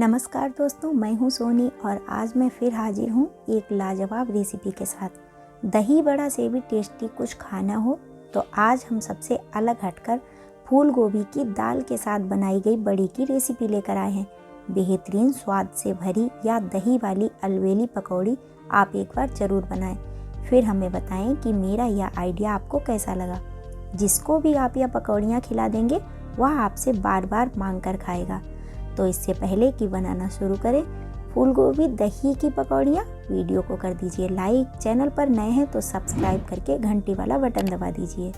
नमस्कार दोस्तों, मैं हूं सोनी और आज मैं फिर हाजिर हूं एक लाजवाब रेसिपी के साथ। दही बड़ा से भी टेस्टी कुछ खाना हो तो आज हम सबसे अलग हटकर फूल गोभी की दाल के साथ बनाई गई बड़ी की रेसिपी लेकर आए हैं। बेहतरीन स्वाद से भरी या दही वाली अलवेली पकौड़ी आप एक बार ज़रूर बनाएं। फिर हमें बताएं कि मेरा यह आइडिया आपको कैसा लगा। जिसको भी आप यह पकौड़ियाँ खिला देंगे वह आपसे बार बार मांग कर खाएगा। तो इससे पहले कि बनाना शुरू करें फूल गोभी दही की पकौड़ियाँ, वीडियो को कर दीजिए लाइक, चैनल पर नए हैं तो सब्सक्राइब करके घंटी वाला बटन दबा दीजिए।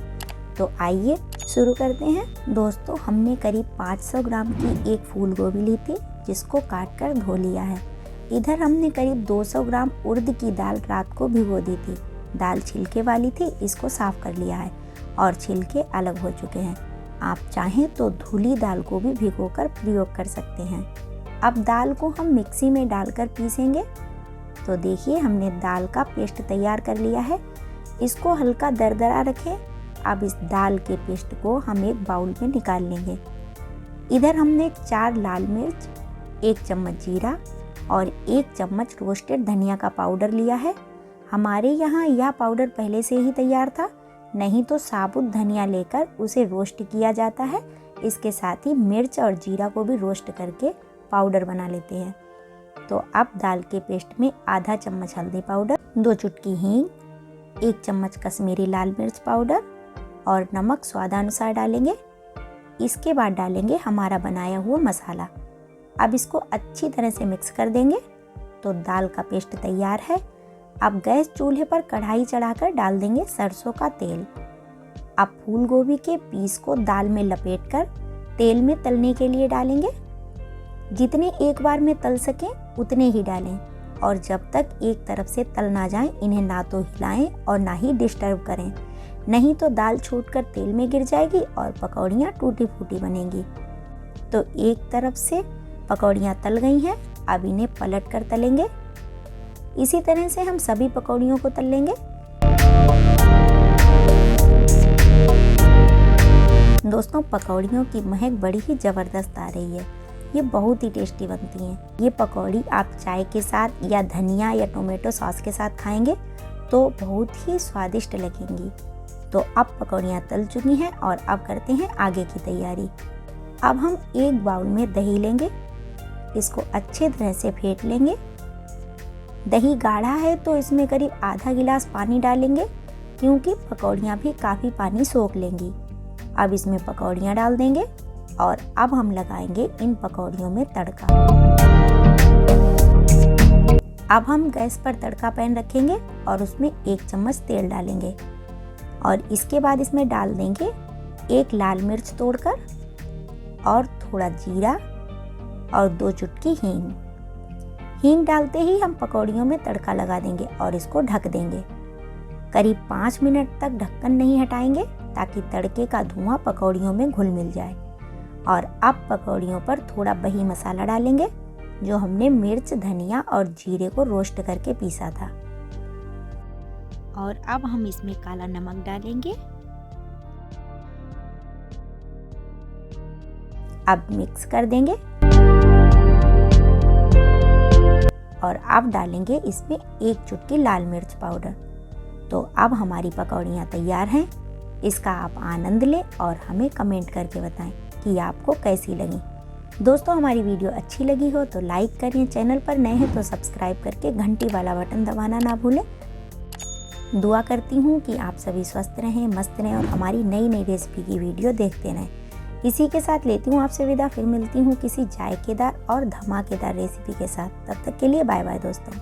तो आइए शुरू करते हैं। दोस्तों, हमने करीब 500 ग्राम की एक फूल गोभी ली थी जिसको काट कर धो लिया है। इधर हमने करीब 200 ग्राम उड़द की दाल रात को भिगो दी थी। दाल छिलके वाली थी, इसको साफ कर लिया है और छिलके अलग हो चुके हैं। आप चाहें तो धुली दाल को भी भिगोकर प्रयोग कर सकते हैं। अब दाल को हम मिक्सी में डालकर पीसेंगे। तो देखिए, हमने दाल का पेस्ट तैयार कर लिया है। इसको हल्का दरदरा रखें। अब इस दाल के पेस्ट को हम एक बाउल में निकाल लेंगे। इधर हमने 4 लाल मिर्च, 1 चम्मच जीरा और 1 चम्मच रोस्टेड धनिया का पाउडर लिया है। हमारे यहाँ यह पाउडर पहले से ही तैयार था, नहीं तो साबुत धनिया लेकर उसे रोस्ट किया जाता है। इसके साथ ही मिर्च और जीरा को भी रोस्ट करके पाउडर बना लेते हैं। तो अब दाल के पेस्ट में आधा चम्मच हल्दी पाउडर, 2 चुटकी हींग, 1 चम्मच कश्मीरी लाल मिर्च पाउडर और नमक स्वादानुसार डालेंगे। इसके बाद डालेंगे हमारा बनाया हुआ मसाला। अब इसको अच्छी तरह से मिक्स कर देंगे। तो दाल का पेस्ट तैयार है। अब गैस चूल्हे पर कढ़ाई चढ़ाकर डाल देंगे सरसों का तेल। अब फूल गोभी के पीस को दाल में लपेटकर तेल में तलने के लिए डालेंगे। जितने एक बार में तल सकें उतने ही डालें और जब तक एक तरफ से तल ना जाएं इन्हें ना तो हिलाएं और ना ही डिस्टर्ब करें, नहीं तो दाल छूटकर तेल में गिर जाएगी और पकौड़ियाँ टूटी फूटी बनेंगी। तो एक तरफ से पकौड़ियाँ तल गई हैं, अब इन्हें पलट कर तलेंगे। इसी तरह से हम सभी पकौड़ियों को तल लेंगे। दोस्तों, पकौड़ियों की महक बड़ी ही ज़बरदस्त आ रही है। ये बहुत ही टेस्टी बनती हैं। ये पकौड़ी आप चाय के साथ या धनिया या टोमेटो सॉस के साथ खाएंगे तो बहुत ही स्वादिष्ट लगेंगी। तो अब पकौड़ियाँ तल चुकी हैं और अब करते हैं आगे की तैयारी। अब हम एक बाउल में दही लेंगे। इसको अच्छे तरह से फेंट लेंगे। दही गाढ़ा है तो इसमें करीब आधा गिलास पानी डालेंगे क्योंकि पकौड़ियाँ भी काफ़ी पानी सोख लेंगी। अब इसमें पकौड़ियाँ डाल देंगे और अब हम लगाएंगे इन पकौड़ियों में तड़का। अब हम गैस पर तड़का पैन रखेंगे और उसमें 1 चम्मच तेल डालेंगे और इसके बाद इसमें डाल देंगे 1 लाल मिर्च तोड़कर और थोड़ा जीरा और 2 चुटकी हींग। हींग डालते ही हम पकौड़ियों में तड़का लगा देंगे और इसको ढक देंगे। करीब 5 मिनट तक ढक्कन नहीं हटाएंगे ताकि तड़के का धुआं पकौड़ियों में घुल मिल जाए। और अब पकौड़ियों पर थोड़ा बही मसाला डालेंगे जो हमने मिर्च, धनिया और जीरे को रोस्ट करके पीसा था। और अब हम इसमें काला नमक डालेंगे। अब मिक्स कर देंगे और अब डालेंगे इसमें 1 चुटकी लाल मिर्च पाउडर। तो अब हमारी पकौड़ियाँ तैयार हैं। इसका आप आनंद लें और हमें कमेंट करके बताएं कि आपको कैसी लगी। दोस्तों, हमारी वीडियो अच्छी लगी हो तो लाइक करें, चैनल पर नए हैं तो सब्सक्राइब करके घंटी वाला बटन दबाना ना भूलें। दुआ करती हूँ कि आप सभी स्वस्थ रहें, मस्त रहें और हमारी नई नई रेसिपी की वीडियो देखते रहें। इसी के साथ लेती हूँ आपसे विदा। फिर मिलती हूँ किसी जायकेदार और धमाकेदार रेसिपी के साथ। तब तक के लिए बाय बाय दोस्तों।